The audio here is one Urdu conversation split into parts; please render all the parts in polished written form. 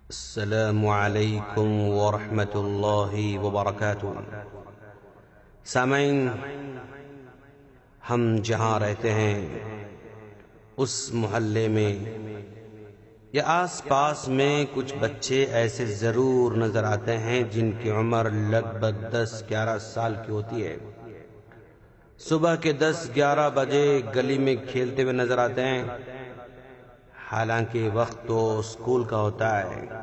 السلام علیکم ورحمۃ اللہ وبرکاتہ۔ سامعین، ہم جہاں رہتے ہیں اس محلے میں یا آس پاس میں کچھ بچے ایسے ضرور نظر آتے ہیں جن کی عمر لگ بھگ 10-11 سال کی ہوتی ہے۔ صبح کے 10-11 بجے گلی میں کھیلتے ہوئے نظر آتے ہیں، حالانکہ وقت تو اسکول کا ہوتا ہے۔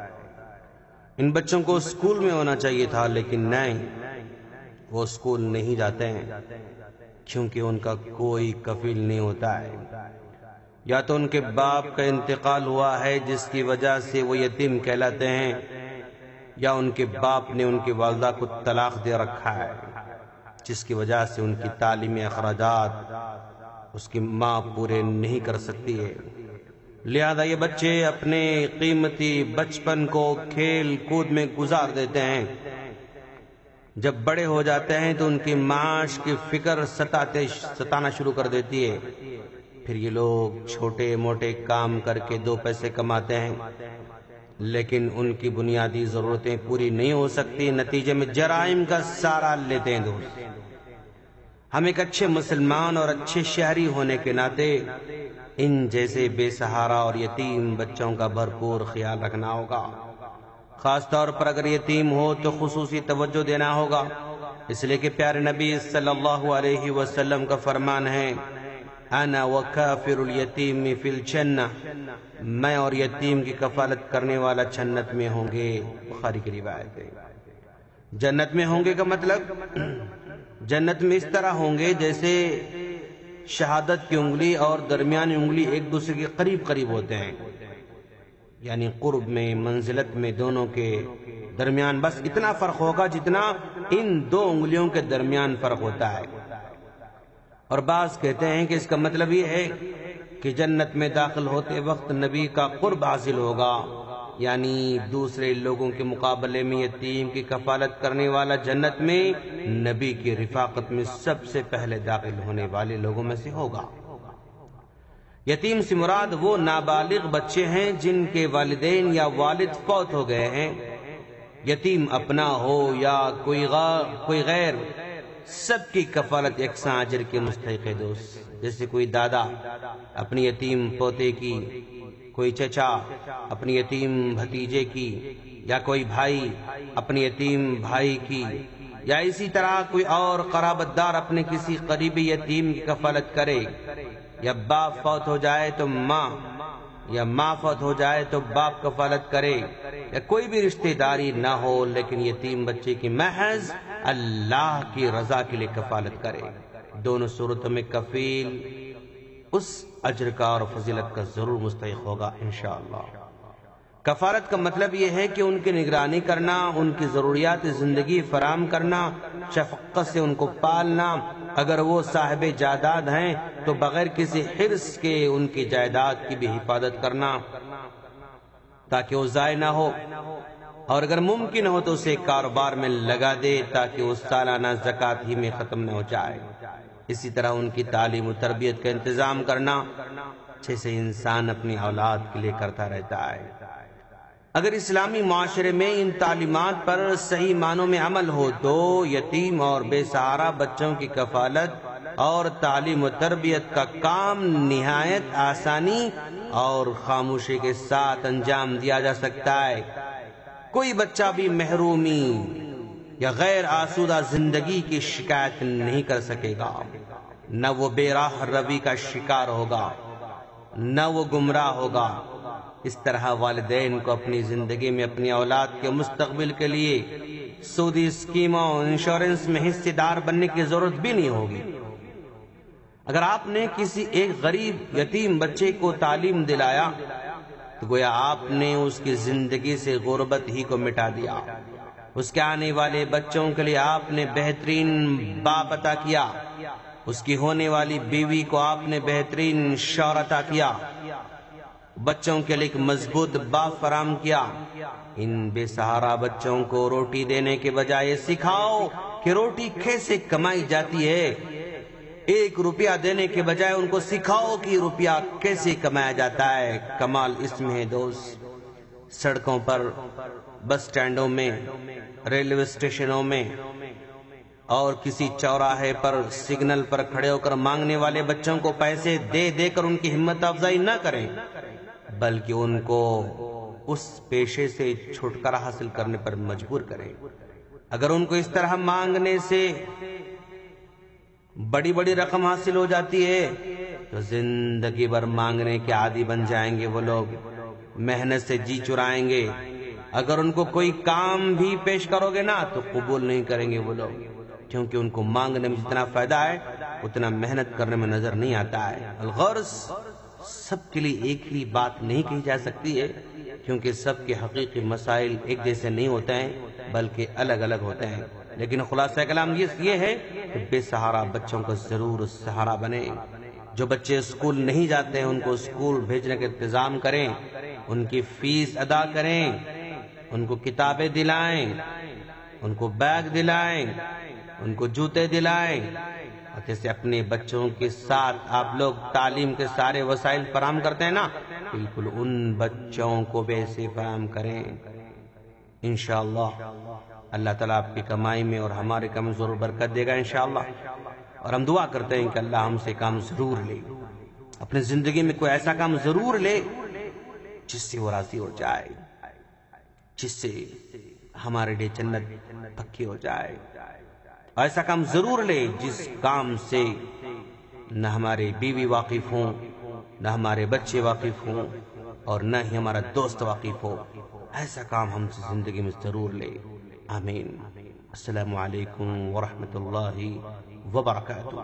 ان بچوں کو اسکول میں ہونا چاہیے تھا، لیکن نہیں، وہ اسکول نہیں جاتے ہیں کیونکہ ان کا کوئی کفیل نہیں ہوتا ہے۔ یا تو ان کے باپ کا انتقال ہوا ہے جس کی وجہ سے وہ یتیم کہلاتے ہیں، یا ان کے باپ نے ان کی والدہ کو طلاق دے رکھا ہے جس کی وجہ سے ان کی تعلیمی اخراجات اس کی ماں پورے نہیں کر سکتی ہے۔ لہذا یہ بچے اپنے قیمتی بچپن کو کھیل کود میں گزار دیتے ہیں۔ جب بڑے ہو جاتے ہیں تو ان کی معاش کی فکر ستانا شروع کر دیتی ہے۔ پھر یہ لوگ چھوٹے موٹے کام کر کے 2 پیسے کماتے ہیں، لیکن ان کی بنیادی ضرورتیں پوری نہیں ہو سکتی، نتیجے میں جرائم کا سہارا لیتے ہیں۔ دوست، ہم ایک اچھے مسلمان اور اچھے شہری ہونے کے ناطے ان جیسے بے سہارا اور یتیم بچوں کا بھرپور خیال رکھنا ہوگا۔ خاص طور پر اگر یتیم ہو تو خصوصی توجہ دینا ہوگا، اس لیے کہ پیارے نبی صلی اللہ علیہ وسلم کا فرمان ہے، انا وکافر الیتیم فی الجنہ، میں اور یتیم کی کفالت کرنے والا جنت میں ہوں گے۔ بخاری کی روایت ہے۔ جنت میں ہوں گے کا مطلب جنت میں اس طرح ہوں گے جیسے شہادت کی انگلی اور درمیانی انگلی ایک دوسرے کے قریب قریب ہوتے ہیں، یعنی قرب میں، منزلت میں دونوں کے درمیان بس اتنا فرق ہوگا جتنا ان 2 انگلیوں کے درمیان فرق ہوتا ہے۔ اور بعض کہتے ہیں کہ اس کا مطلب یہ ہے کہ جنت میں داخل ہوتے وقت نبی کا قرب حاصل ہوگا، یعنی دوسرے لوگوں کے مقابلے میں یتیم کی کفالت کرنے والا جنت میں نبی کی رفاقت میں سب سے پہلے داخل ہونے والے لوگوں میں سے ہوگا۔ یتیم سے مراد وہ نابالغ بچے ہیں جن کے والدین یا والد فوت ہو گئے ہیں۔ یتیم اپنا ہو یا کوئی غیر، سب کی کفالت یکساں اجر کے مستحق ہے۔ دوست، جیسے کوئی دادا اپنی یتیم پوتے کی، کوئی چچا اپنی یتیم بھتیجے کی، یا کوئی بھائی اپنی یتیم بھائی کی، یا اسی طرح کوئی اور قرابت دار اپنے کسی قریبی یتیم کی کفالت کرے، یا باپ فوت ہو جائے تو ماں، یا ماں فوت ہو جائے تو باپ کفالت کرے، یا کوئی بھی رشتہ داری نہ ہو لیکن یتیم بچے کی محض اللہ کی رضا کے لیے کفالت کرے، دونوں صورتوں میں کفیل اس اجر کا اور فضیلت کا ضرور مستحق ہوگا انشاءاللہ۔ کفالت کا مطلب یہ ہے کہ ان کی نگرانی کرنا، ان کی ضروریات زندگی فراہم کرنا، شفقت سے ان کو پالنا۔ اگر وہ صاحب جائیداد ہیں تو بغیر کسی حرص کے ان کی جائیداد کی بھی حفاظت کرنا تاکہ وہ ضائع نہ ہو، اور اگر ممکن ہو تو اسے کاروبار میں لگا دے تاکہ وہ سالانہ زکوٰۃ ہی میں ختم نہ ہو جائے۔ اسی طرح ان کی تعلیم و تربیت کا انتظام کرنا جیسے انسان اپنی اولاد کے لیے کرتا رہتا ہے۔ اگر اسلامی معاشرے میں ان تعلیمات پر صحیح معنوں میں عمل ہو تو یتیم اور بے سہارا بچوں کی کفالت اور تعلیم و تربیت کا کام نہایت آسانی اور خاموشی کے ساتھ انجام دیا جا سکتا ہے۔ کوئی بچہ بھی محرومی یا غیر آسودہ زندگی کی شکایت نہیں کر سکے گا، نہ وہ بے راہ روی کا شکار ہوگا، نہ وہ گمراہ ہوگا۔ اس طرح والدین کو اپنی زندگی میں اپنی اولاد کے مستقبل کے لیے سودی اسکیموں اور انشورنس میں حصے دار بننے کی ضرورت بھی نہیں ہوگی۔ اگر آپ نے کسی ایک غریب یتیم بچے کو تعلیم دلایا تو گویا آپ نے اس کی زندگی سے غربت ہی کو مٹا دیا۔ اس کے آنے والے بچوں کے لیے آپ نے بہترین باپ عطا کیا، اس کی ہونے والی بیوی کو آپ نے بہترین شوہر عطا کیا، بچوں کے لیے ایک مضبوط باپ فراہم کیا۔ ان بے سہارا بچوں کو روٹی دینے کے بجائے سکھاؤ کہ روٹی کیسے کمائی جاتی ہے۔ 1 روپیہ دینے کے بجائے ان کو سکھاؤ کہ روپیہ کیسے کمایا جاتا ہے۔ کمال اس میں ہے دوست، سڑکوں پر، بس سٹینڈوں میں، ریلوے اسٹیشنوں میں اور کسی چوراہے پر سگنل پر کھڑے ہو کر مانگنے والے بچوں کو پیسے دے دے کر ان کی ہمت افزائی نہ کریں، بلکہ ان کو اس پیشے سے چھٹکارا حاصل کرنے پر مجبور کریں۔ اگر ان کو اس طرح مانگنے سے بڑی بڑی رقم حاصل ہو جاتی ہے تو زندگی بھر مانگنے کے عادی بن جائیں گے وہ لوگ، محنت سے جی چرائیں گے۔ اگر ان کو کوئی کام بھی پیش کرو گے نا تو قبول نہیں کریں گے وہ لوگ، کیونکہ ان کو مانگنے میں جتنا فائدہ ہے اتنا محنت کرنے میں نظر نہیں آتا ہے۔ الغرض سب کے لیے ایک ہی بات نہیں کہی جا سکتی ہے، کیونکہ سب کے حقیقی مسائل ایک جیسے نہیں ہوتے ہیں بلکہ الگ الگ ہوتے ہیں، لیکن خلاصہ کلام یہ ہے کہ بے سہارا بچوں کو ضرور سہارا بنے۔ جو بچے اسکول نہیں جاتے ہیں ان کو اسکول بھیجنے کا انتظام کریں، ان کی فیس ادا کریں، ان کو کتابیں دلائیں، ان کو بیگ دلائیں، ان کو جوتے دلائیں، اور جیسے اپنے بچوں کے ساتھ آپ لوگ تعلیم کے سارے وسائل فراہم کرتے ہیں نا، بالکل ان بچوں کو بھی ایسے فراہم کریں۔ انشاءاللہ اللہ تعالیٰ آپ کی کمائی میں اور ہمارے کام میں ضرور برکت دے گا انشاءاللہ، اور ہم دعا کرتے ہیں کہ اللہ ہم سے کام ضرور لے، اپنی زندگی میں کوئی ایسا کام ضرور لے جس سے وہ راضی ہو جائے، جس سے ہمارے لیے جنت پکی ہو جائے۔ ایسا کام ضرور لے جس کام سے نہ ہمارے بیوی واقف ہوں، نہ ہمارے بچے واقف ہوں، اور نہ ہی ہمارا دوست واقف ہو۔ ایسا کام ہم سے زندگی میں ضرور لے، آمین۔ السلام علیکم ورحمۃ اللہ وبرکاتہ۔